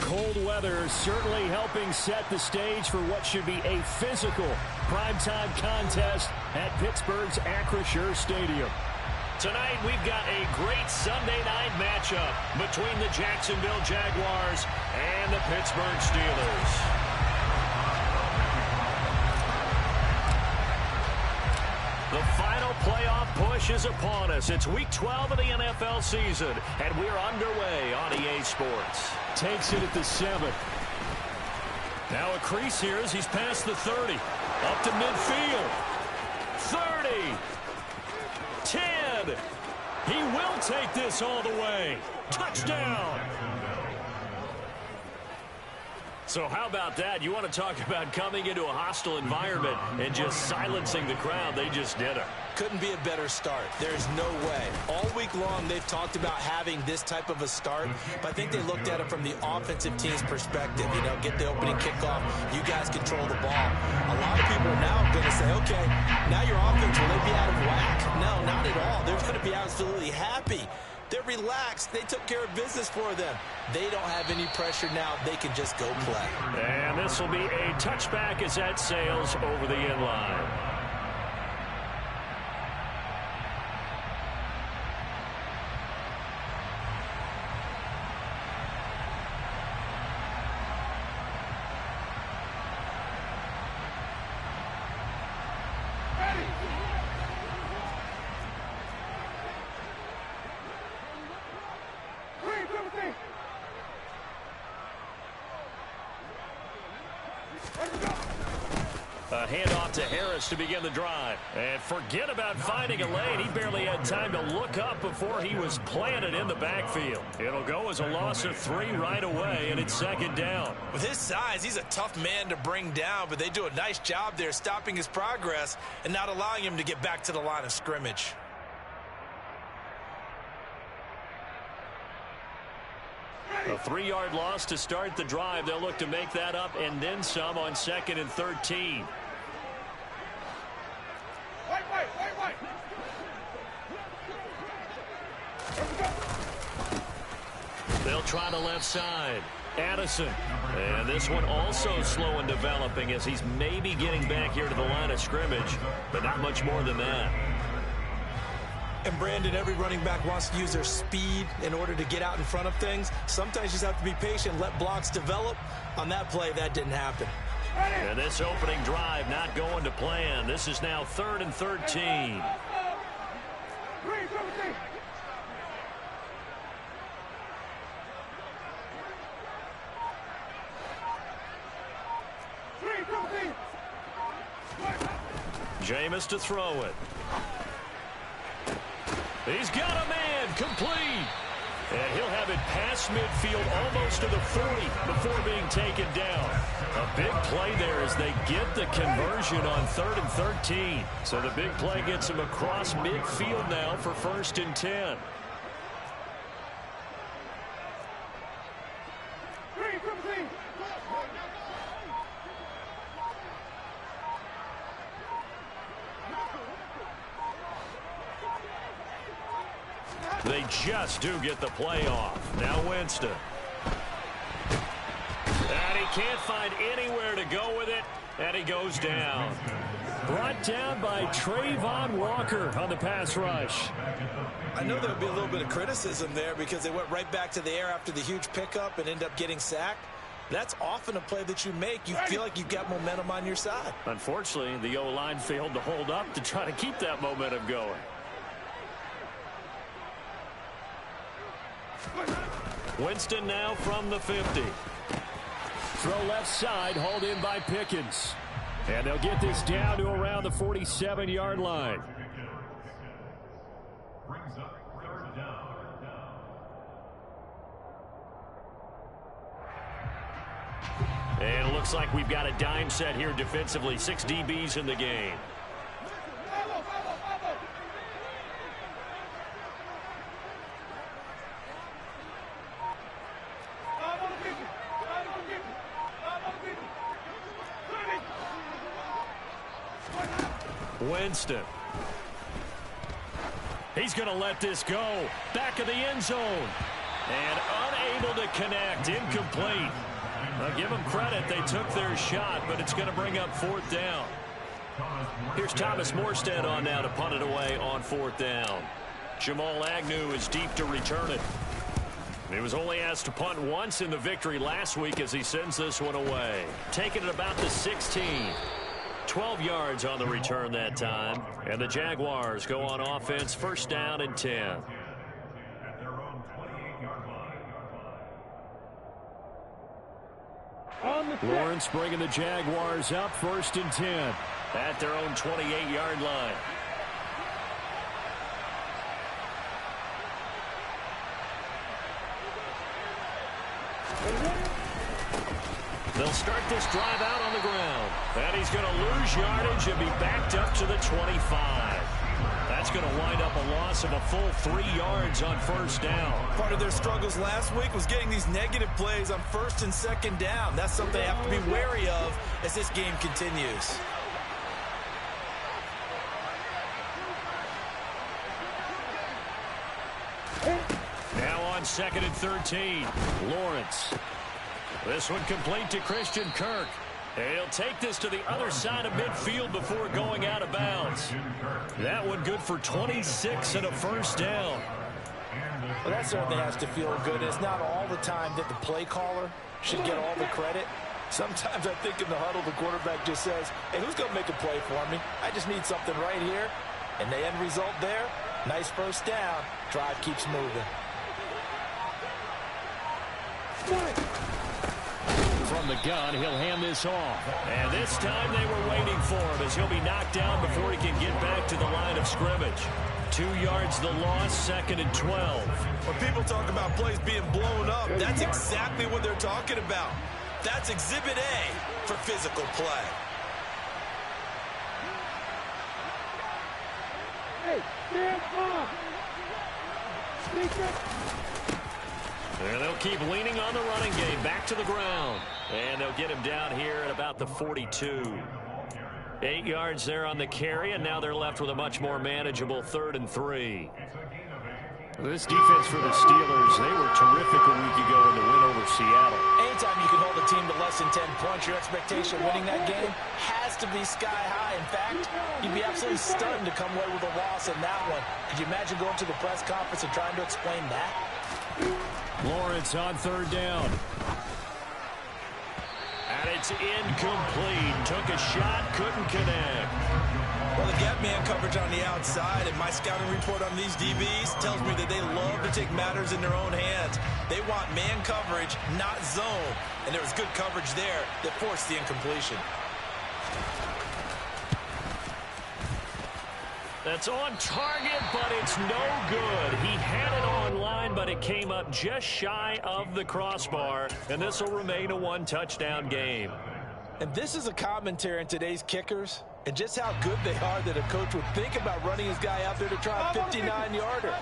cold weather certainly helping set the stage for what should be a physical primetime contest at Pittsburgh's Acrisure Stadium. Tonight, we've got a great Sunday night matchup between the Jacksonville Jaguars and the Pittsburgh Steelers. The final playoff push is upon us. It's Week 12 of the NFL season, and we're underway on EA Sports. Takes it at the 7. Now a crease here as he's past the 30. Up to midfield. 30. 10. He will take this all the way. Touchdown. So how about that? You want to talk about coming into a hostile environment and just silencing the crowd. They just did it. Couldn't be a better start. There's no way. All week long, they've talked about having this type of a start, but I think they looked at it from the offensive team's perspective. You know, get the opening kickoff. You guys control the ball. A lot of people are now going to say, okay, now your offense, will they be out of whack? No, not at all. They're going to be absolutely happy. They're relaxed. They took care of business for them. They don't have any pressure now. They can just go play. And this will be a touchback as that sails over the end line. A handoff to Harris to begin the drive. And forget about finding a lane. He barely had time to look up before he was planted in the backfield. It'll go as a loss of 3 right away, and it's second down. With his size, he's a tough man to bring down, but they do a nice job there stopping his progress and not allowing him to get back to the line of scrimmage. A 3-yard loss to start the drive. They'll look to make that up and then some on 2nd and 13. They'll try the left side. Addison. And this one also slow in developing as he's maybe getting back here to the line of scrimmage, but not much more than that. And, Brandon, every running back wants to use their speed in order to get out in front of things. Sometimes you just have to be patient, let blocks develop. On that play, that didn't happen. And this opening drive not going to plan. This is now 3rd and 13. Jameis to throw it. He's got a man, complete. And he'll have it past midfield almost to the 40 before being taken down. A big play there as they get the conversion on 3rd and 13. So the big play gets him across midfield now for 1st and 10. They just do get the play off. Now Winston. And he can't find anywhere to go with it, and he goes down. Brought down by Trayvon Walker on the pass rush. I know there would be a little bit of criticism there because they went right back to the air after the huge pickup and end up getting sacked. That's often a play that you make. You feel like you've got momentum on your side. Unfortunately, the O-line failed to hold up to try to keep that momentum going. Winston now from the 50. Throw left side, hauled in by Pickens. And they'll get this down to around the 47-yard line. And it looks like we've got a dime set here defensively. 6 DBs in the game. Winston. He's going to let this go. Back of the end zone. And unable to connect. Incomplete. Now give them credit. They took their shot, but it's going to bring up fourth down. Here's Thomas Morstead on now to punt it away on fourth down. Jamal Agnew is deep to return it. He was only asked to punt once in the victory last week as he sends this one away. Taking it about the 16. 12 yards on the return that time. And the Jaguars go on offense, first down and 10. Lawrence bringing the Jaguars up, first and 10 at their own 28-yard line. They'll start this drive out on the ground. And he's going to lose yardage and be backed up to the 25. That's going to wind up a loss of a full 3 yards on first down. Part of their struggles last week was getting these negative plays on first and second down. That's something they have to be wary of as this game continues. Now on second and 13, Lawrence. This one complete to Christian Kirk. He'll take this to the other side of midfield before going out of bounds. That one good for 26 and a first down. Well, that certainly has to feel good. It's not all the time that the play caller should get all the credit. Sometimes I think in the huddle, the quarterback just says, hey, who's going to make a play for me? I just need something right here. And the end result there, nice first down. Drive keeps moving. From the gun, he'll hand this off. And this time they were waiting for him as he'll be knocked down before he can get back to the line of scrimmage. 2 yards the loss, second and 12. When people talk about plays being blown up, that's exactly what they're talking about. That's Exhibit A for physical play. Hey, stand up! And they'll keep leaning on the running game. Back to the ground. And they'll get him down here at about the 42. 8 yards there on the carry, and now they're left with a much more manageable 3rd and 3. This defense for the Steelers, they were terrific a week ago in the win over Seattle. Anytime you can hold a team to less than 10 points, your expectation of winning that game has to be sky high. In fact, you'd be absolutely stunned to come away with a loss in that one. Could you imagine going to the press conference and trying to explain that? Lawrence on 3rd down. And it's incomplete. Took a shot, couldn't connect. Well, the gap man coverage on the outside, and my scouting report on these DBs tells me that they love to take matters in their own hands. They want man coverage, not zone. And there was good coverage there that forced the incompletion. That's on target, but it's no good. He had it on line, but it came up just shy of the crossbar, and this will remain a one-touchdown game. And this is a commentary on today's kickers and just how good they are that a coach would think about running his guy out there to try a 59-yarder.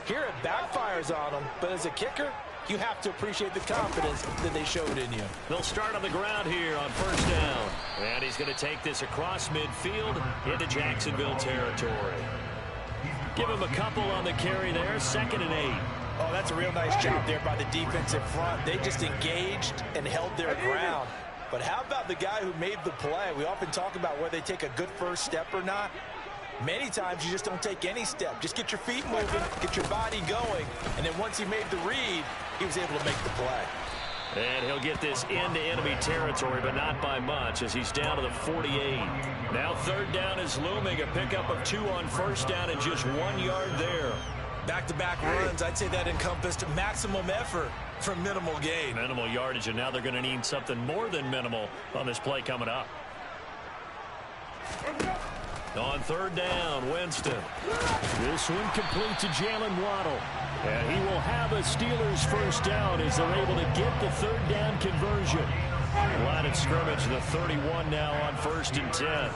Here it backfires on him, but as a kicker, you have to appreciate the confidence that they showed in you. They'll start on the ground here on first down. And he's going to take this across midfield into Jacksonville territory. Give him a couple on the carry there, 2nd and 8. Oh, that's a real nice job there by the defensive front. They just engaged and held their ground. But how about the guy who made the play? We often talk about whether they take a good first step or not. Many times you just don't take any step. Just get your feet moving, get your body going, and then once he made the read, he was able to make the play. And he'll get this into enemy territory, but not by much as he's down to the 48. Now 3rd down is looming, a pickup of 2 on first down and just 1 yard there. Back-to-back runs, I'd say that encompassed maximum effort for minimal gain. Minimal yardage, and now they're going to need something more than minimal on this play coming up. On 3rd down, Winston. This one complete to Jalen Waddle. And he will have a Steelers first down as they're able to get the 3rd down conversion. Line of scrimmage, the 31 now on 1st and 10.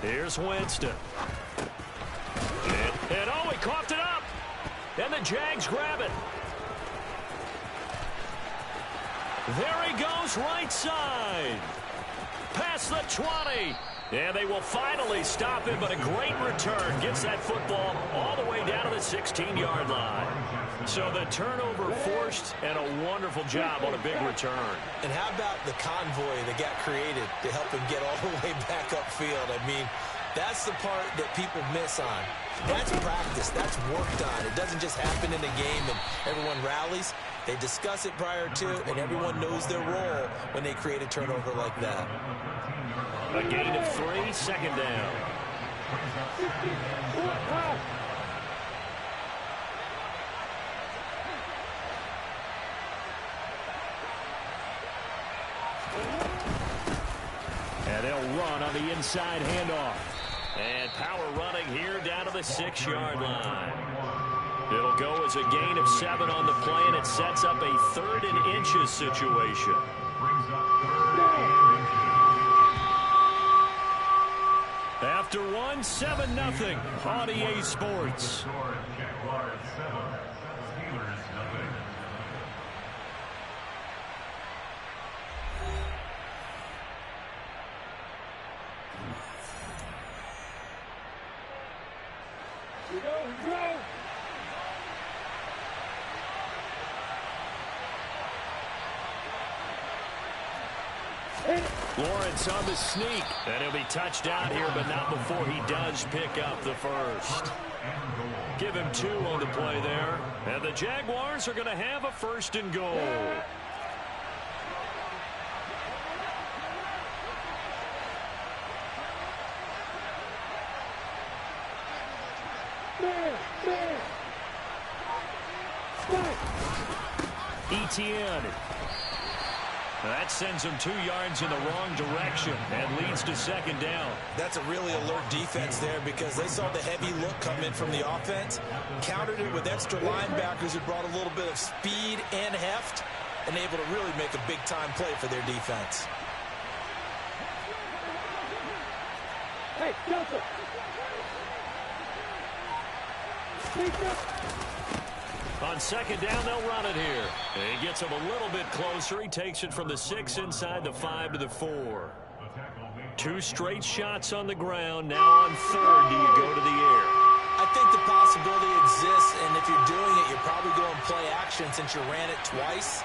Here's Winston. And oh, he coughed it up. And the Jags grab it. There he goes, right side. Past the 20. And they will finally stop him, but a great return. Gets that football all the way down to the 16-yard line. So the turnover forced, and a wonderful job on a big return. And how about the convoy that got created to help him get all the way back upfield? I mean, that's the part that people miss on. That's practice. That's worked on. It doesn't just happen in a game and everyone rallies. They discuss it prior to, and everyone knows their role when they create a turnover like that. A gain of 3, second down. And they'll run on the inside handoff. And power running here down to the 6-yard line. It'll go as a gain of 7 on the play, and it sets up a 3rd and inches situation. After 1, 7-0 on EA Sports. Jaguars 7, Steelers nothing. Go! Lawrence on the sneak, and he'll be touched down here, but not before he does pick up the first. Give him 2 on the play there, and the Jaguars are going to have a 1st and goal. Etienne. That sends him 2 yards in the wrong direction and leads to 2nd down. That's a really alert defense there because they saw the heavy look come in from the offense, countered it with extra linebackers who brought a little bit of speed and heft, and able to really make a big-time play for their defense. Hey, Joseph! On 2nd down, they'll run it here. And he gets him a little bit closer. He takes it from the 6 inside the 5 to the 4. 2 straight shots on the ground. Now on 3rd, do you go to the air? I think the possibility exists, and if you're doing it, you're probably going play action since you ran it twice.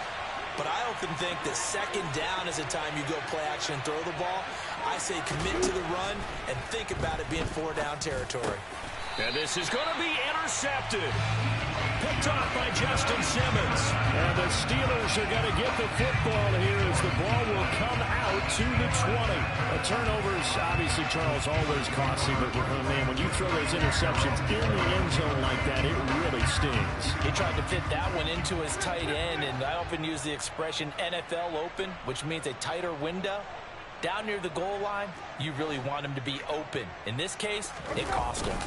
But I often think that 2nd down is the time you go play action and throw the ball. I say commit to the run and think about it being 4-down territory. And this is going to be intercepted. Picked off by Justin Simmons. And the Steelers are going to get the football here as the ball will come out to the 20. The turnovers, obviously, Charles, always costly. But, man, when you throw those interceptions in the end zone like that, it really stings. He tried to fit that one into his tight end, and I often use the expression NFL open, which means a tighter window. Down near the goal line, you really want him to be open. In this case, it cost him.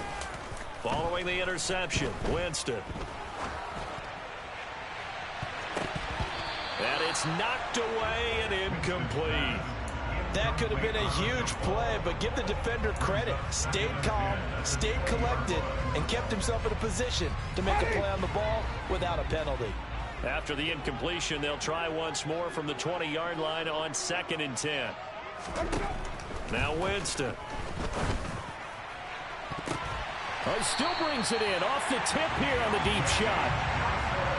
Following the interception, Winston. And it's knocked away and incomplete. That could have been a huge play, but give the defender credit. Stayed calm, stayed collected, and kept himself in a position to make a play on the ball without a penalty. After the incompletion, they'll try once more from the 20-yard line on 2nd and 10. Now Winston. Oh, he still brings it in off the tip here on the deep shot.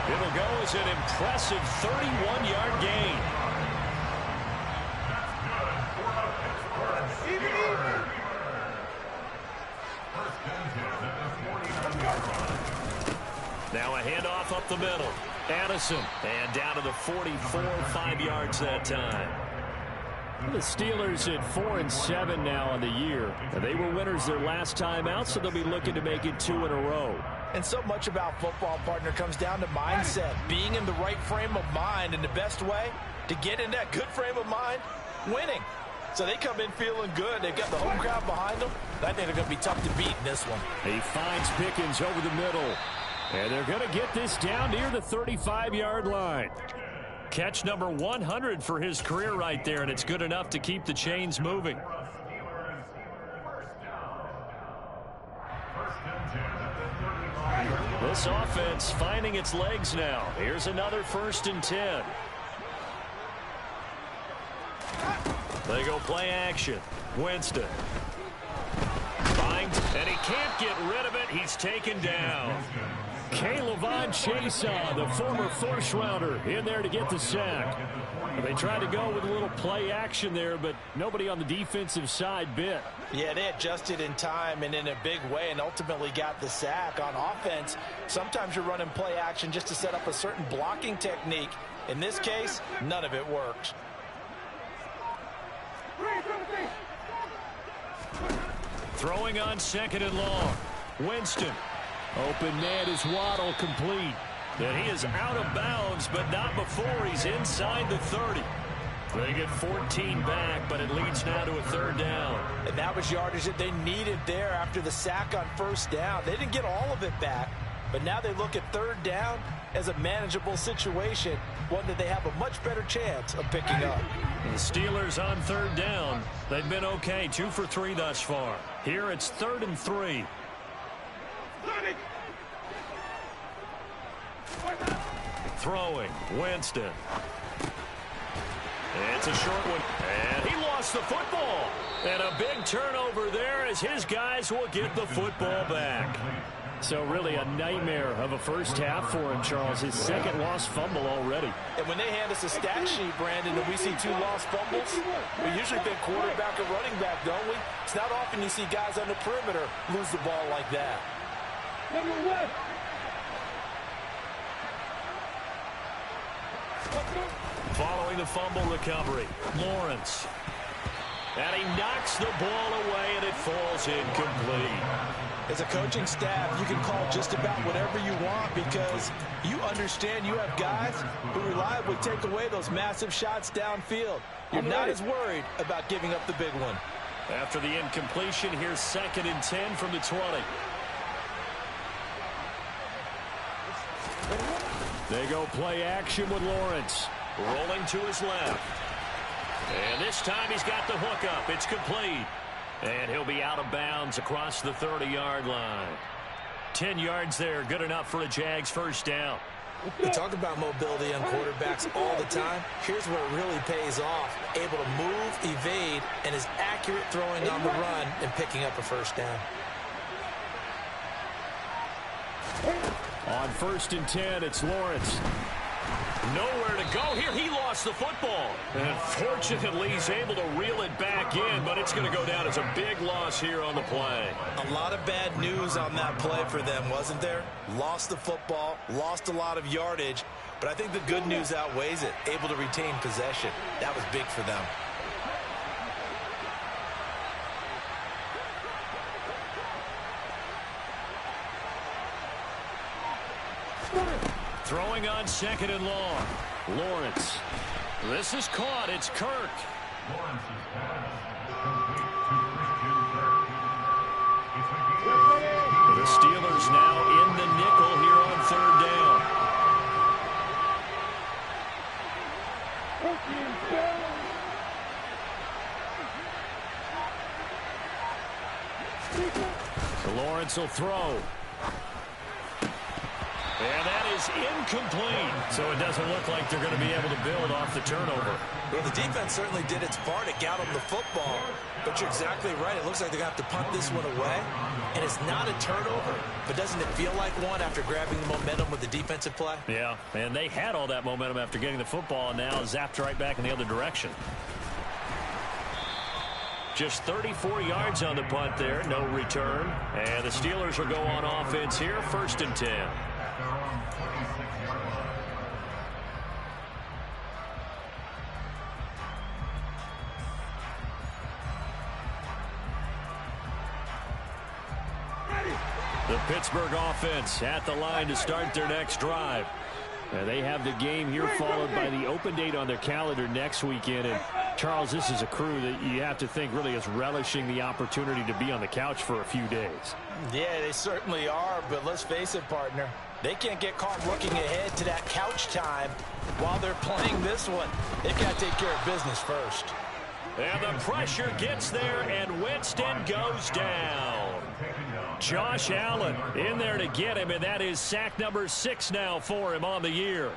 It'll go as an impressive 31-yard gain. Now a handoff up the middle. Addison, and down to the 44, 5 yards that time. The Steelers at 4-7 now on the year. They were winners their last time out, so they'll be looking to make it 2 in a row. And so much about football, partner, comes down to mindset. Being in the right frame of mind, and the best way to get in that good frame of mind, winning. So they come in feeling good. They've got the home crowd behind them. I think they're going to be tough to beat in this one. He finds Pickens over the middle. And they're going to get this down near the 35-yard line. Catch number 100 for his career right there, and it's good enough to keep the chains moving. This offense finding its legs now. Here's another 1st and 10. They go play action. Winston. Finds, and he can't get rid of it. He's taken down. K'Lavon Chaisson, the former first-rounder, in there to get the sack. They tried to go with a little play action there, but nobody on the defensive side bit. Yeah, they adjusted in time and in a big way and ultimately got the sack. On offense, sometimes you're running play action just to set up a certain blocking technique. In this case, none of it works. Throwing on 2nd and long. Winston. Open man is Waddle, complete. And he is out of bounds, but not before he's inside the 30. They get 14 back, but it leads now to a 3rd down. And that was yardage that they needed there after the sack on 1st down. They didn't get all of it back, but now they look at 3rd down as a manageable situation, one that they have a much better chance of picking up. The Steelers on 3rd down. They've been okay, 2 for 3 thus far. Here it's 3rd and 3. Throwing, Winston. It's a short one, and he lost the football. And a big turnover there as his guys will get the football back. So really a nightmare of a first half for him, Charles. His 2nd lost fumble already. And when they hand us a stat sheet, Brandon, and we see 2 lost fumbles, we usually think quarterback or running back, don't we? It's not often you see guys on the perimeter lose the ball like that. Number 1. Following the fumble recovery, Lawrence. And he knocks the ball away, and it falls incomplete. As a coaching staff, you can call just about whatever you want because you understand you have guys who reliably take away those massive shots downfield. You're not as worried about giving up the big one. After the incompletion, here's 2nd and 10 from the 20. They go play action with Lawrence. Rolling to his left. And this time he's got the hook up. It's complete. And he'll be out of bounds across the 30-yard line. 10 yards there, good enough for a Jags 1st down. We talk about mobility on quarterbacks all the time. Here's where it really pays off. Able to move, evade, and is accurate throwing on the run and picking up a 1st down. On 1st and 10, it's Lawrence. Nowhere to go here. He lost the football. And fortunately, he's able to reel it back in, but it's going to go down as a big loss here on the play. A lot of bad news on that play for them, wasn't there? Lost the football, lost a lot of yardage, but I think the good news outweighs it. Able to retain possession. That was big for them. Throwing on 2nd and long. Lawrence. This is caught. It's Kirk. The Steelers now in the nickel here on 3rd down. So Lawrence will throw. And that is incomplete. So it doesn't look like they're going to be able to build off the turnover. Well, the defense certainly did its part. It got them the football. But you're exactly right. It looks like they're going to have to punt this one away. And it's not a turnover. But doesn't it feel like one after grabbing the momentum with the defensive play? Yeah, and they had all that momentum after getting the football, and now zapped right back in the other direction. Just 34 yards on the punt there. No return. And the Steelers will go on offense here. 1st and 10. The Pittsburgh offense at the line to start their next drive. And they have the game here followed by the open date on their calendar next weekend. And Charles, this is a crew that you have to think really is relishing the opportunity to be on the couch for a few days. Yeah, they certainly are, but let's face it, partner. They can't get caught looking ahead to that couch time while they're playing this one. They've got to take care of business first. And the pressure gets there, and Winston goes down. Josh Allen in there to get him, and that is sack number 6 now for him on the year.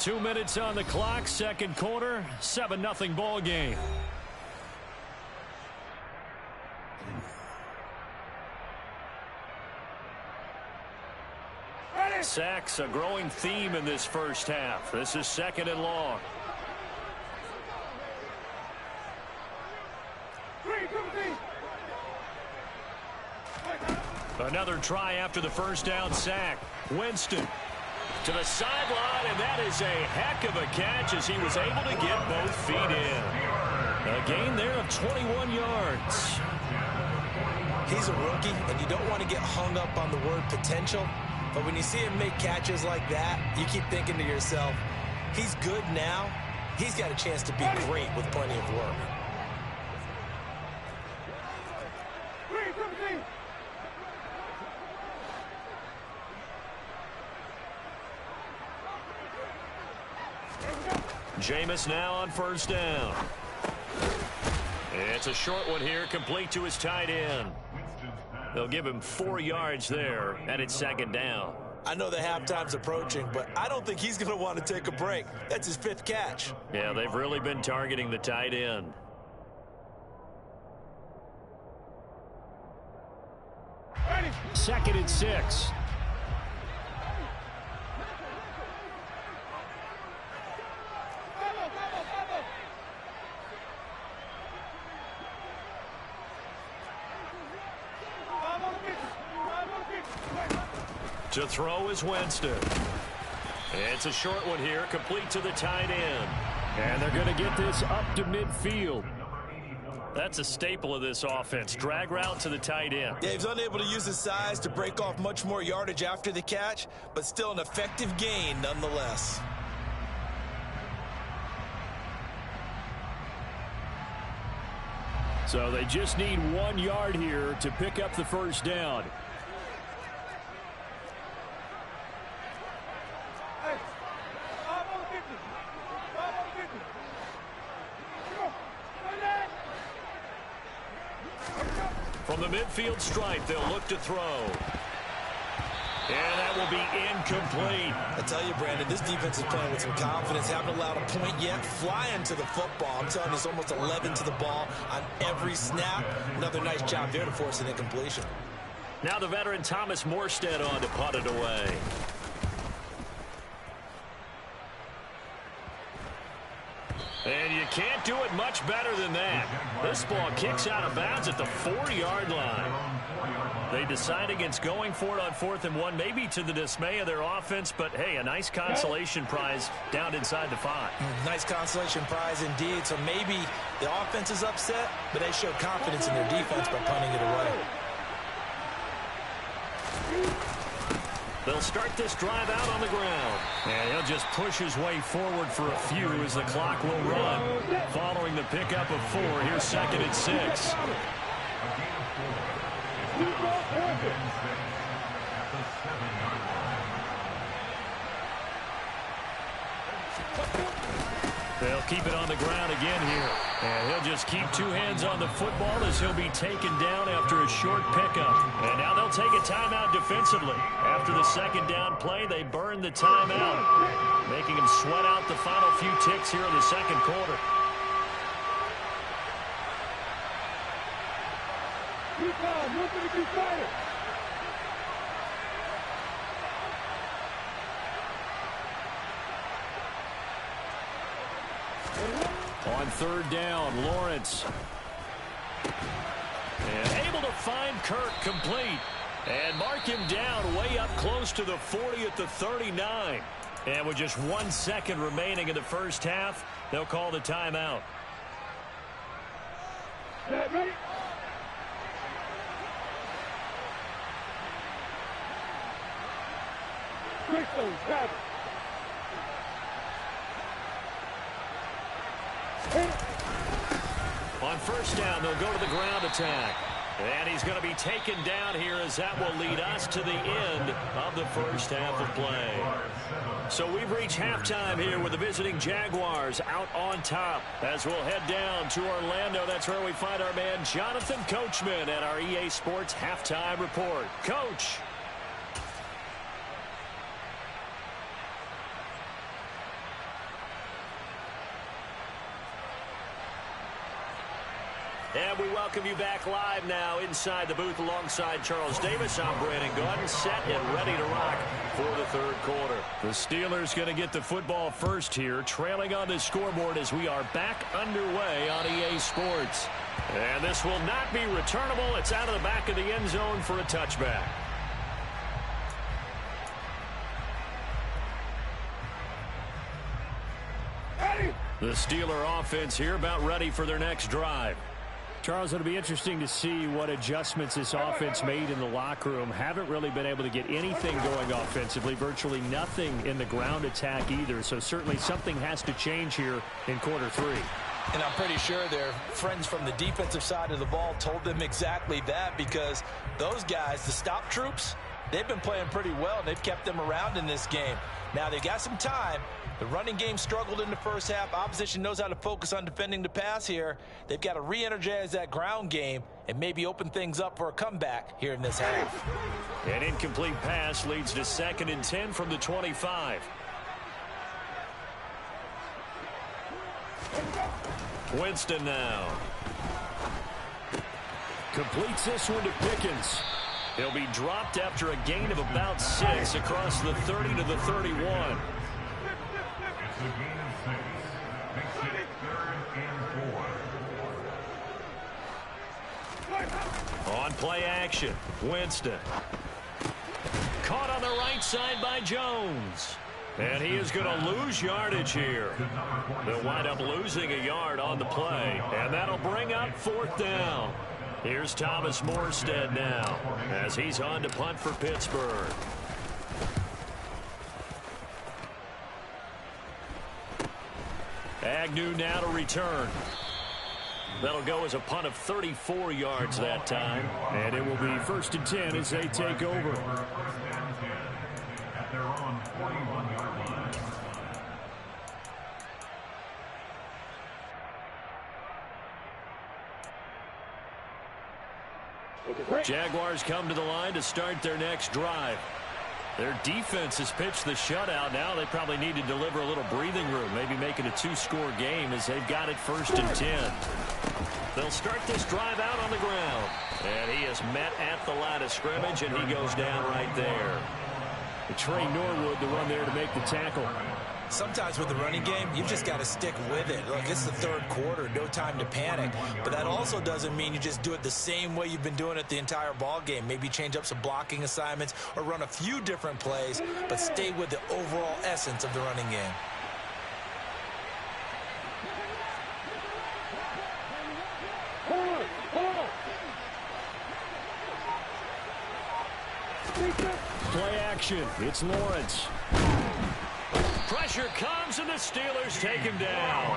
2 minutes on the clock, second quarter, 7-0 ball game. Sacks, a growing theme in this first half. This is second and long. Another try after the first down sack. Winston to the sideline, and that is a heck of a catch as he was able to get both feet in. A gain there of 21 yards. He's a rookie, and you don't want to get hung up on the word potential. But when you see him make catches like that, you keep thinking to yourself, he's good now. He's got a chance to be great with plenty of work. Jameis now on first down. It's a short one here, complete to his tight end. They'll give him 4 yards there, and it's second down. I know the halftime's approaching, but I don't think he's going to want to take a break. That's his 5th catch. Yeah, they've really been targeting the tight end. Second and 6. To throw is Winston. It's a short one here, complete to the tight end. And they're going to get this up to midfield. That's a staple of this offense. Drag route to the tight end. Yeah, he's unable to use his size to break off much more yardage after the catch, but still an effective gain nonetheless. So they just need 1 yard here to pick up the first down. From the midfield stripe, they'll look to throw. And that will be incomplete. I tell you, Brandon, this defense is playing with some confidence. Haven't allowed a point yet. Flying to the football. I'm telling you, it's almost 11 to the ball on every snap. Another nice job there to force an incompletion. Now the veteran Thomas Morstead on to punt it away. And you can't do it much better than that. This ball kicks out of bounds at the 4-yard line. They decide against going for it on 4th and 1, maybe to the dismay of their offense, but hey, a nice consolation prize down inside the 5. Nice consolation prize indeed. So maybe the offense is upset, but they show confidence in their defense by punting it away. They'll start this drive out on the ground. And he'll just push his way forward for a few as the clock will run. Following the pickup of 4, here's second and 6. They'll keep it on the ground again here. And he'll just keep 2 hands on the football as he'll be taken down after a short pickup. And now they'll take a timeout defensively. After the second down play, they burn the timeout, making them sweat out the final few ticks here in the second quarter. On third down, Lawrence. And able to find Kirk complete. And mark him down way up close to the 40 at the 39. And with just 1 second remaining in the first half, they'll call the timeout. Ready? Crystal, grab it. On first down, they'll go to the ground attack. And he's going to be taken down here as that will lead us to the end of the first half of play. So we've reached halftime here with the visiting Jaguars out on top. As we'll head down to Orlando, that's where we find our man Jonathan Coachman at our EA Sports Halftime Report. Coach. And we welcome you back live now inside the booth alongside Charles Davis. I'm Brandon Gordon, set and ready to rock for the third quarter. The Steelers going to get the football first here, trailing on the scoreboard as we are back underway on EA Sports. And this will not be returnable. It's out of the back of the end zone for a touchback. The Steeler offense here about ready for their next drive. Charles, it'll be interesting to see what adjustments this offense made in the locker room. Haven't really been able to get anything going offensively, virtually nothing in the ground attack either. So certainly something has to change here in quarter three. And I'm pretty sure their friends from the defensive side of the ball told them exactly that, because those guys, the stop troops, they've been playing pretty well, and they've kept them around in this game. Now they've got some time. The running game struggled in the first half. Opposition knows how to focus on defending the pass here. They've got to re-energize that ground game and maybe open things up for a comeback here in this half. An incomplete pass leads to 2nd and 10 from the 25. Winston now. Completes this one to Pickens. He'll be dropped after a gain of about 6 across the 30 to the 31. It's a gain of 6. Makes it 3rd and 4. On play action, Winston. Caught on the right side by Jones. And he is going to lose yardage here. They'll wind up losing a yard on the play. And that'll bring up 4th down. Here's Thomas Morstead now as he's on to punt for Pittsburgh. Agnew now to return. That'll go as a punt of 34 yards that time. And it will be 1st and 10 as they take over. At their own 41-yard line. Jaguars come to the line to start their next drive. Their defense has pitched the shutout. Now they probably need to deliver a little breathing room, maybe make it a 2-score game as they've got it 1st and 10. They'll start this drive out on the ground. And he is met at the line of scrimmage, and he goes down right there. Trey Norwood the run there to make the tackle. Sometimes with the running game, you've just got to stick with it. Look, it's the third quarter, no time to panic. But that also doesn't mean you just do it the same way you've been doing it the entire ball game. Maybe change up some blocking assignments or run a few different plays, but stay with the overall essence of the running game. Play action. It's Lawrence. Pressure comes, and the Steelers take him down.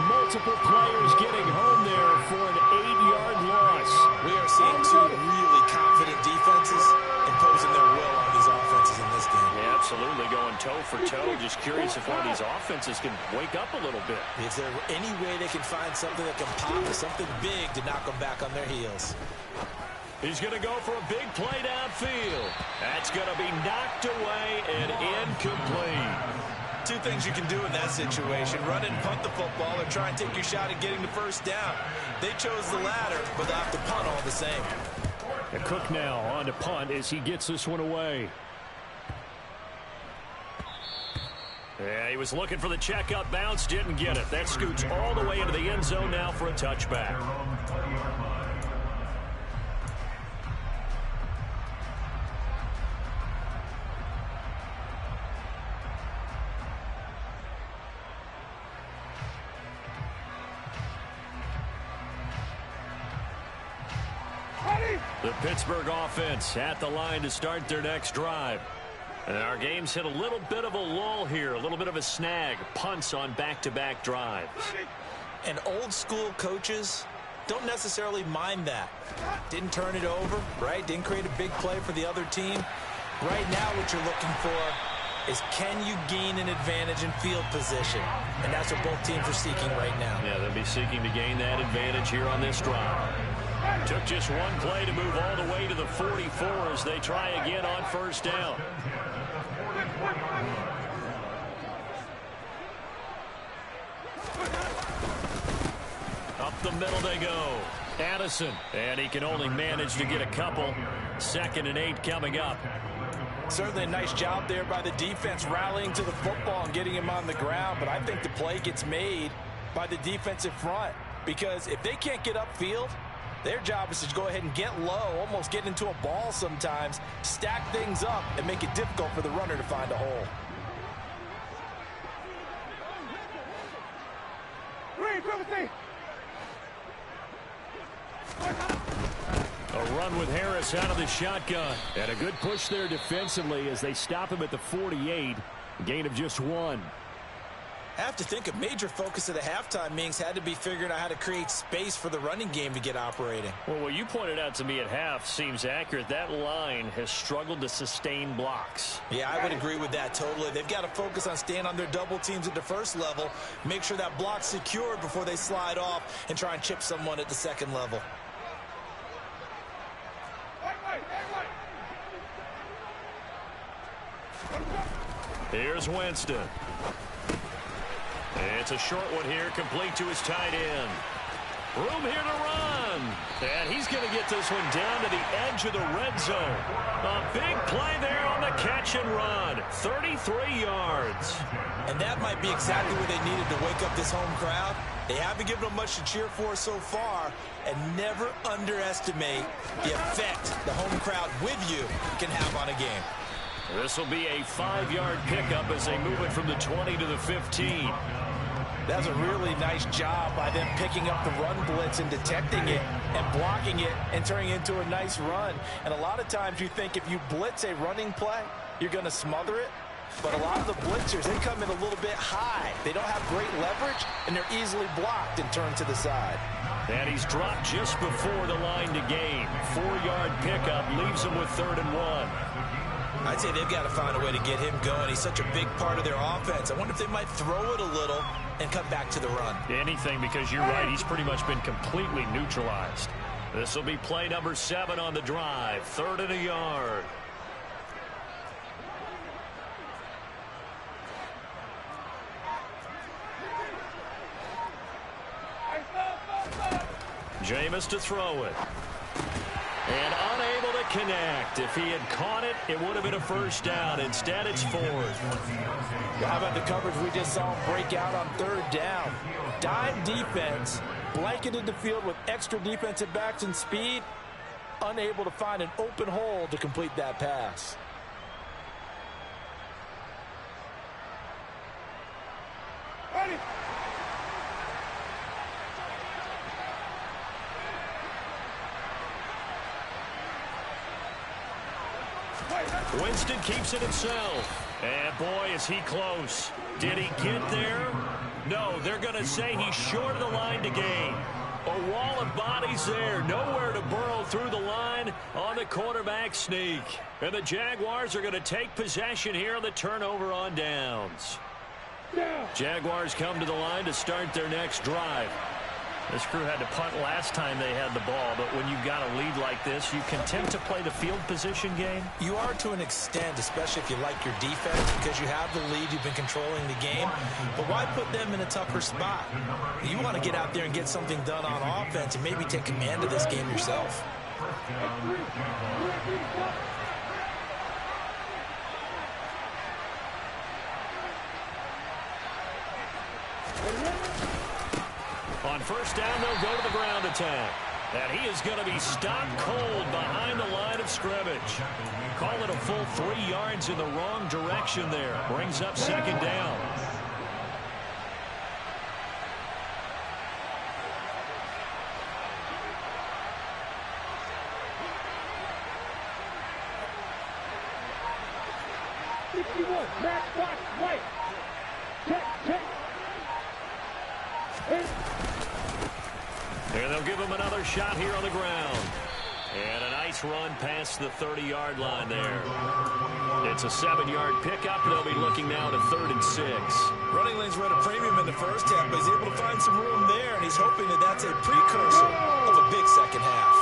Multiple players getting home there for an 8-yard loss. We are seeing two really confident defenses imposing their will on these offenses in this game. Yeah, absolutely, going toe for toe. Just curious if one of these offenses can wake up a little bit. Is there any way they can find something that can pop or something big to knock them back on their heels? He's going to go for a big play downfield. That's going to be knocked away and incomplete. Two things you can do in that situation: run and punt the football, or try and take your shot at getting the 1st down. They chose the latter, but they'll have to punt all the same. And Cook now on to punt as he gets this one away. Yeah, he was looking for the check-up bounce, didn't get it. That scoots all the way into the end zone now for a touchback. The Pittsburgh offense at the line to start their next drive. And our game's hit a little bit of a lull here, a little bit of a snag. Punts on back-to-back drives. And old-school coaches don't necessarily mind that. Didn't turn it over, right? Didn't create a big play for the other team. Right now what you're looking for is, can you gain an advantage in field position? And that's what both teams are seeking right now. Yeah, they'll be seeking to gain that advantage here on this drive. Took just one play to move all the way to the 44 as they try again on 1st down. Up the the middle they go. Addison, and he can only manage to get a couple. 2nd and 8 coming up. Certainly a nice job there by the defense rallying to the football and getting him on the ground, but I think the play gets made by the defensive front because if they can't get upfield, their job is to go ahead and get low, almost get into a ball sometimes, stack things up, and make it difficult for the runner to find a hole. A run with Harris out of the shotgun. And a good push there defensively as they stop him at the 48. Gain of just 1. I have to think a major focus of the halftime meetings had to be figuring out how to create space for the running game to get operating. Well, what you pointed out to me at half seems accurate. That line has struggled to sustain blocks. Yeah, I would agree with that totally. They've got to focus on staying on their double teams at the first level, make sure that block's secured before they slide off and try and chip someone at the second level. Here's Winston. It's a short one here, complete to his tight end. Room here to run. And he's going to get this one down to the edge of the red zone. A big play there on the catch and run. 33 yards. And that might be exactly what they needed to wake up this home crowd. They haven't given them much to cheer for so far. And never underestimate the effect the home crowd with you can have on a game. This will be a 5-yard pickup as they move it from the 20 to the 15. That's a really nice job by them picking up the run blitz and detecting it and blocking it and turning it into a nice run. And a lot of times you think if you blitz a running play, you're going to smother it. But a lot of the blitzers, they come in a little bit high. They don't have great leverage, and they're easily blocked and turned to the side. And he's dropped just before the line to gain. 4-yard pickup leaves him with 3rd and 1. I'd say they've got to find a way to get him going. He's such a big part of their offense. I wonder if they might throw it a little and come back to the run. Anything, because you're right. He's pretty much been completely neutralized. This will be play number 7 on the drive. 3rd and a yard. Jameis to throw it. And unable to connect. If he had caught it, it would have been a first down. Instead, it's 4th. How about the coverage we just saw him break out on 3rd down? Dime defense, blanketed the field with extra defensive backs and speed, unable to find an open hole to complete that pass. Ready. Winston keeps it himself. And boy, is he close. Did he get there? No, they're going to say he's short of the line to gain. A wall of bodies there. Nowhere to burrow through the line on the quarterback sneak. And the Jaguars are going to take possession here on the turnover on downs. Jaguars come to the line to start their next drive. This crew had to punt last time they had the ball, but when you've got a lead like this, you can tend to play the field position game. You are to an extent, especially if you like your defense, because you have the lead, you've been controlling the game. But why put them in a tougher spot? You want to get out there and get something done on offense and maybe take command of this game yourself. On first down, they'll go to the ground attack. And he is going to be stopped cold behind the line of scrimmage. Call it a full 3 yards in the wrong direction there. Brings up 2nd down. Max Watts, White. Check. And they'll give him another shot here on the ground. And a nice run past the 30-yard line there. It's a 7-yard pickup. They'll be looking now to 3rd and 6. Running lanes were at a premium in the first half, but he's able to find some room there, and he's hoping that that's a precursor of a big second half.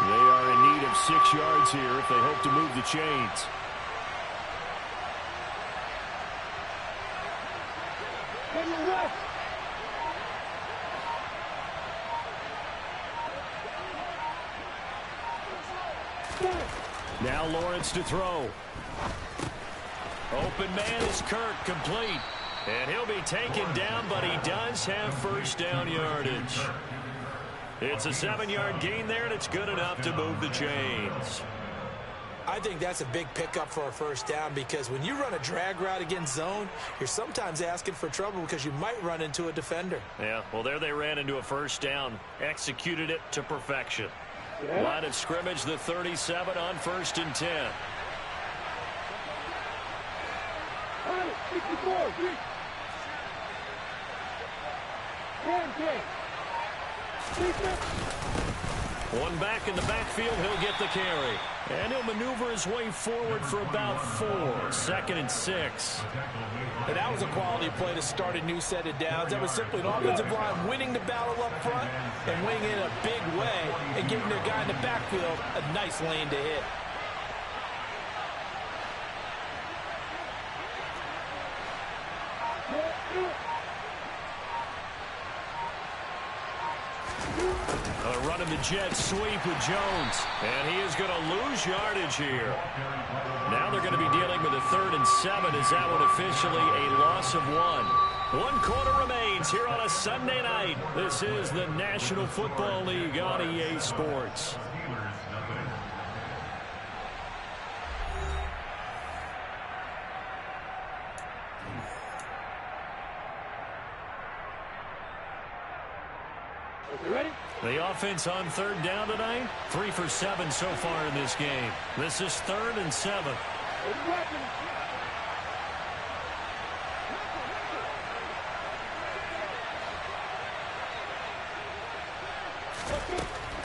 They are in need of 6 yards here if they hope to move the chains. Now Lawrence to throw. Open man is Kirk, complete. And he'll be taken down, but he does have first down yardage. It's a 7-yard gain there, and it's good enough to move the chains. I think that's a big pickup for a first down, because when you run a drag route against zone, you're sometimes asking for trouble because you might run into a defender. Yeah, well, there they ran into a first down. Executed it to perfection. Line of scrimmage, the 37 on 1st and 10. 64, 10. One back in the backfield, he'll get the carry. And he'll maneuver his way forward for about 4. 2nd and 6. And that was a quality play to start a new set of downs. That was simply an offensive line winning the battle up front and winning it in a big way and giving their guy in the backfield a nice lane to hit. Running the jet sweep with Jones. And he is going to lose yardage here. Now they're going to be dealing with a 3rd and 7 as that one officially a loss of 1. 1 quarter remains here on a Sunday night. This is the National Football League on EA Sports. You ready? The offense on 3rd down tonight, 3 for 7 so far in this game. This is 3rd and 7.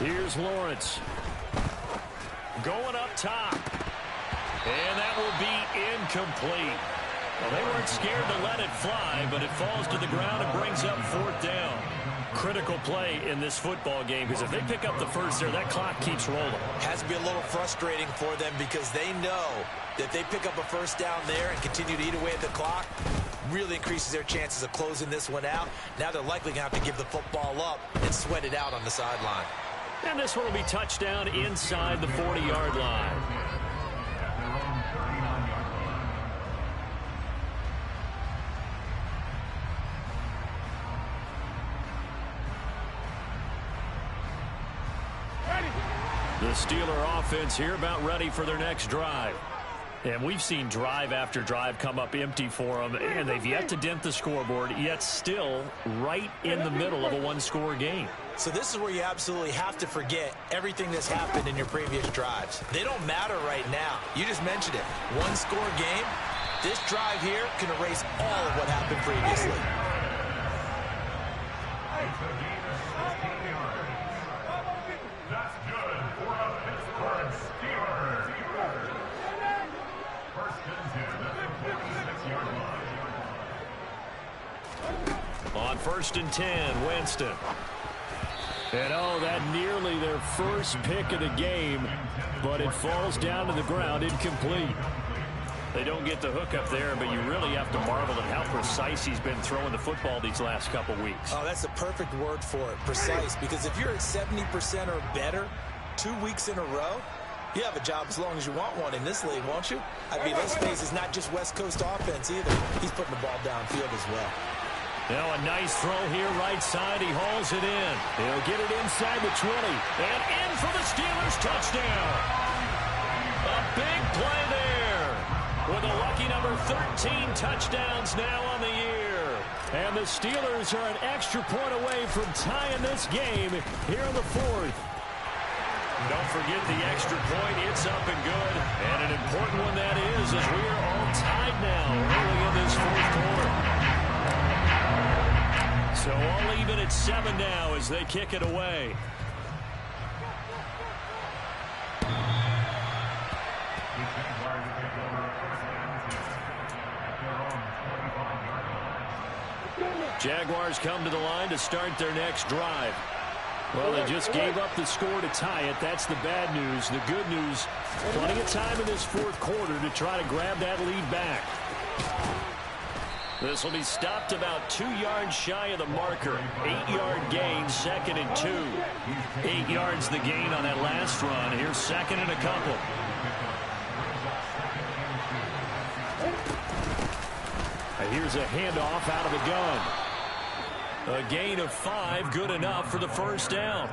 Here's Lawrence. Going up top. And that will be incomplete. Well, they weren't scared to let it fly, but it falls to the ground and brings up 4th down. Critical play in this football game, because if they pick up the first there, that clock keeps rolling. Has to be a little frustrating for them because they know that if they pick up a first down there and continue to eat away at the clock, really increases their chances of closing this one out. Now they're likely going to have to give the football up and sweat it out on the sideline. And this one will be touchdown inside the 40-yard line. The Steeler offense here about ready for their next drive. And we've seen drive after drive come up empty for them, and they've yet to dent the scoreboard, yet still right in the middle of a one-score game. So this is where you absolutely have to forget everything that's happened in your previous drives. They don't matter right now. You just mentioned it. One-score game. This drive here can erase all of what happened previously. That's good for a Pittsburgh Steelers. First and 10 at the 46-yard line. On 1st and 10, Winston. And oh, that nearly their first pick of the game, but it falls down to the ground incomplete. They don't get the hook up there, but you really have to marvel at how precise he's been throwing the football these last couple weeks. Oh, that's the perfect word for it, precise, because if you're at 70% or better 2 weeks in a row, you have a job as long as you want one in this league, won't you? I mean, let's face it, it's not just West Coast offense either. He's putting the ball downfield as well. Now a nice throw here right side. He hauls it in. He'll get it inside the 20. And in for the Steelers touchdown. A big play there. With a lucky number 13 touchdowns now on the year. And the Steelers are an extra point away from tying this game here in the 4th. Don't forget the extra point. It's up and good. And an important one that is, as we are all tied now early in this 4th quarter. So all even at 7 now as they kick it away. Jaguars come to the line to start their next drive. Well, they just gave up the score to tie it. That's the bad news. The good news, plenty of time in this 4th quarter to try to grab that lead back. This will be stopped about 2 yards shy of the marker. 8-yard gain, 2nd and 2. 8 yards the gain on that last run. Here's 2nd and a couple. Here's a handoff out of the gun. A gain of 5, good enough for the first down.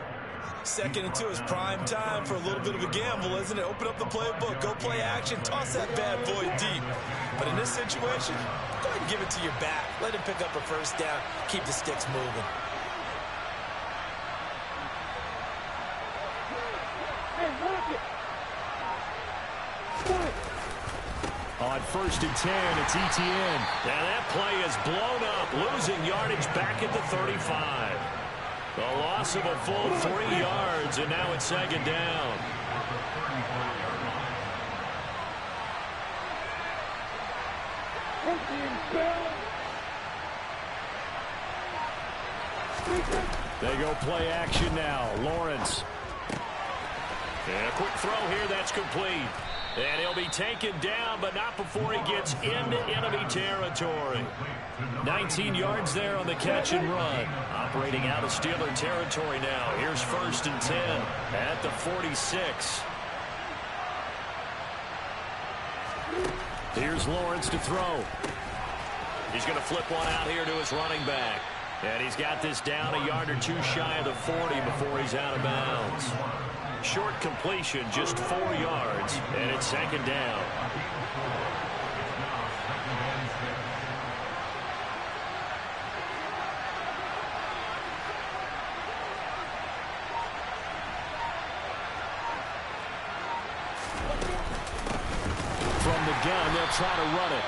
2nd and 2 is prime time for a little bit of a gamble, isn't it? Open up the playbook, go play action, toss that bad boy deep. But in this situation, go ahead and give it to your back. Let him pick up a first down, keep the sticks moving. On 1st and 10, it's Etienne. Now that play is blown up, losing yardage back at the 35. The loss of a full 3 yards, and now it's 2nd down. They go play action now. Lawrence. And a quick throw here, that's complete. And he'll be taken down, but not before he gets into enemy territory. 19 yards there on the catch and run. Operating out of Steeler territory now. Here's 1st and 10 at the 46. Here's Lawrence to throw. He's going to flip one out here to his running back. And he's got this down a yard or 2 shy of the 40 before he's out of bounds. Short completion, just 4 yards, and it's 2nd down. From the gun, they'll try to run it.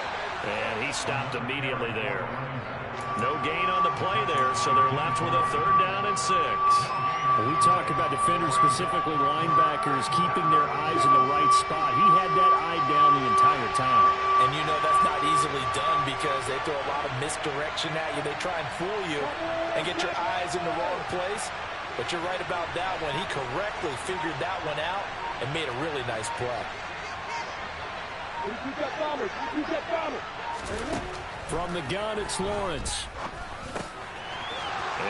And he stopped immediately there. No gain on the play there, so they're left with a 3rd down and 6. When we talk about defenders, specifically linebackers, keeping their eyes in the right spot, he had that eye down the entire time. And you know that's not easily done because they throw a lot of misdirection at you. They try and fool you and get your eyes in the wrong place. But you're right about that one. He correctly figured that one out and made a really nice play. From the gun, it's Lawrence.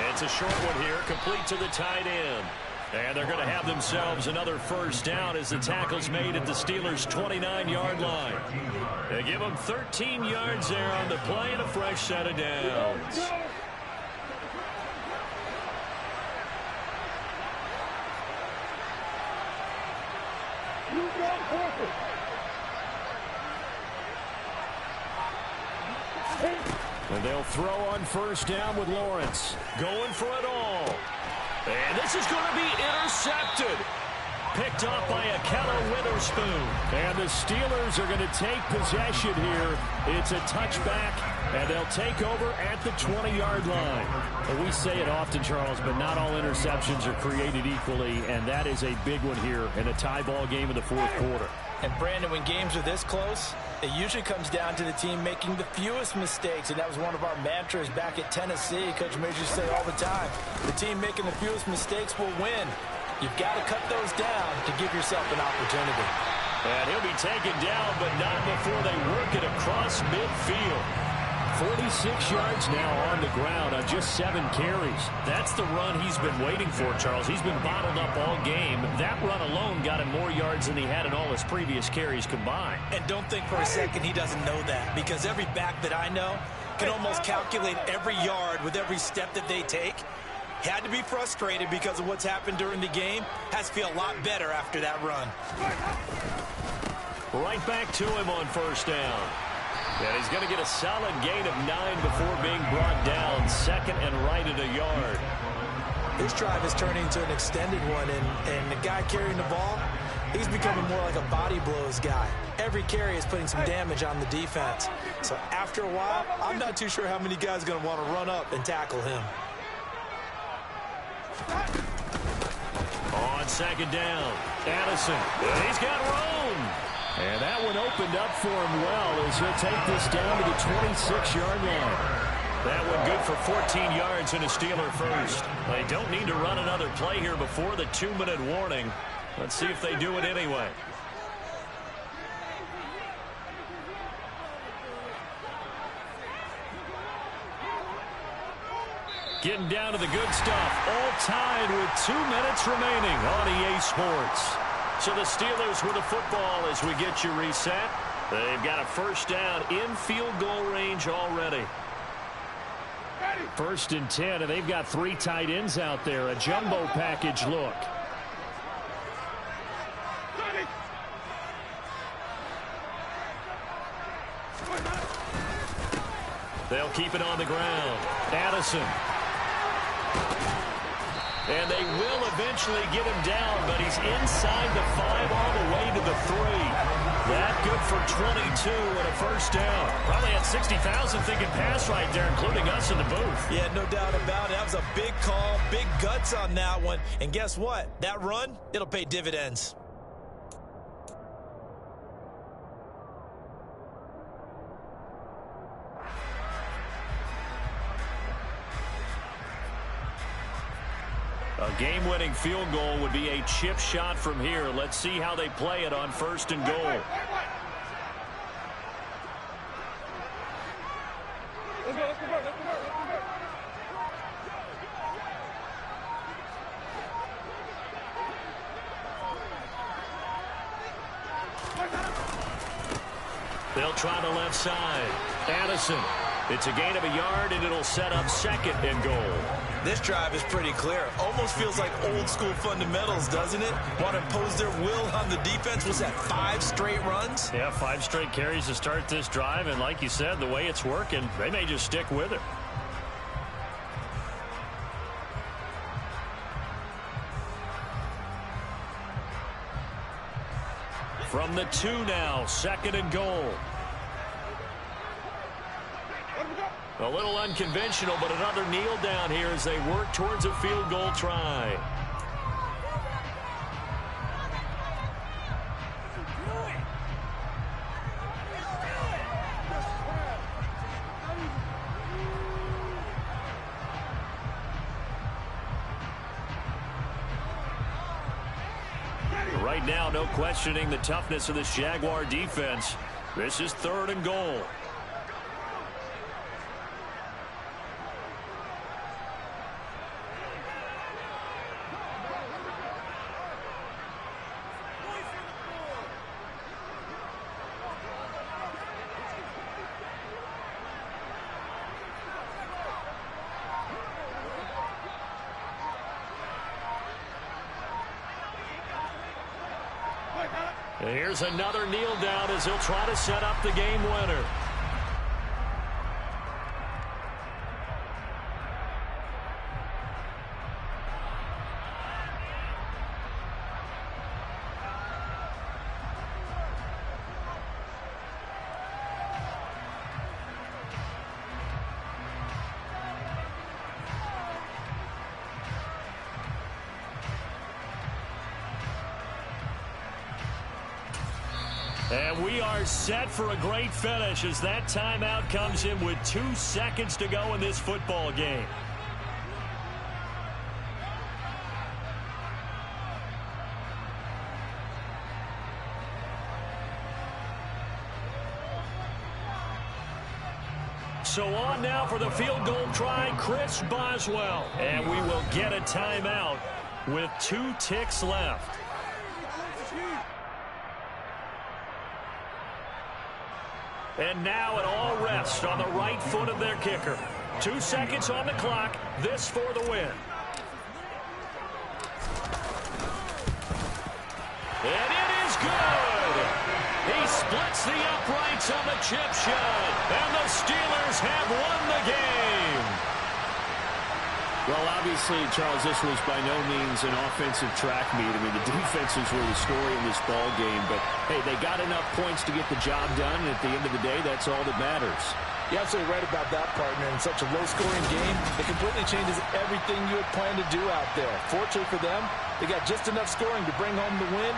It's a short one here, complete to the tight end. And they're going to have themselves another first down as the tackle's made at the Steelers' 29-yard line. They give them 13 yards there on the play and a fresh set of downs. And they'll throw on 1st down with Lawrence. Going for it all. And this is going to be intercepted. Picked off by a Keller Witherspoon. And the Steelers are going to take possession here. It's a touchback, and they'll take over at the 20-yard line. And we say it often, Charles, but not all interceptions are created equally, and that is a big one here in a tie ball game in the 4th quarter. And Brandon, when games are this close, it usually comes down to the team making the fewest mistakes, and that was one of our mantras back at Tennessee. Coach Major used to say all the time, the team making the fewest mistakes will win. You've got to cut those down to give yourself an opportunity. And he'll be taken down, but not before they work it across midfield. 46 yards now on the ground on just 7 carries. That's the run he's been waiting for, Charles. He's been bottled up all game. That run alone got him more yards than he had in all his previous carries combined. And don't think for a second he doesn't know that, because every back that I know can almost calculate every yard with every step that they take. Had to be frustrated because of what's happened during the game. Has to feel a lot better after that run. Right back to him on 1st down. And he's going to get a solid gain of 9 before being brought down. 2nd and right at a yard. This drive is turning into an extended one, and the guy carrying the ball, he's becoming more like a body blows guy. Every carry is putting some damage on the defense. So after a while, I'm not too sure how many guys are going to want to run up and tackle him. On 2nd down, Addison. He's got room. And that one opened up for him well as he'll take this down to the 26-yard line. That one good for 14 yards and a Steeler first. They don't need to run another play here before the 2-minute warning. Let's see if they do it anyway. Getting down to the good stuff. All tied with 2 minutes remaining on EA Sports. So the Steelers with the football as we get you reset. They've got a first down in field goal range already. 1st and 10, and they've got 3 tight ends out there. A jumbo package look. They'll keep it on the ground. Addison. And they will eventually get him down, but he's inside the 5 all the way to the 3. That good for 22 and a first down. Probably had 60,000 thinking pass right there, including us in the booth. Yeah, no doubt about it. That was a big call, big guts on that one. And guess what? That run, it'll pay dividends. A game-winning field goal would be a chip shot from here. Let's see how they play it on 1st and goal. They'll try the left side. Addison. It's a gain of a yard, and it'll set up 2nd and goal. This drive is pretty clear. Almost feels like old-school fundamentals, doesn't it? Want to impose their will on the defense. Was that 5 straight runs? Yeah, 5 straight carries to start this drive, and like you said, the way it's working, they may just stick with it. From the 2 now, 2nd and goal. A little unconventional, but another kneel down here as they work towards a field goal try. Right now, no questioning the toughness of this Jaguar defense. This is 3rd and goal. Here's another kneel down as he'll try to set up the game winner. And we are set for a great finish as that timeout comes in with 2 seconds to go in this football game. So on now for the field goal try, Chris Boswell. And we will get a timeout with 2 ticks left. And now it all rests on the right foot of their kicker. 2 seconds on the clock. This for the win. And it is good. He splits the uprights on the chip shot. And the Steelers have won the game. Well, obviously, Charles, this was by no means an offensive track meet. I mean, the defenses were the story in this ball game. But, hey, they got enough points to get the job done. And at the end of the day, that's all that matters. You're absolutely right about that, partner. In such a low-scoring game, it completely changes everything you had planned to do out there. Fortunately for them, they got just enough scoring to bring home the win.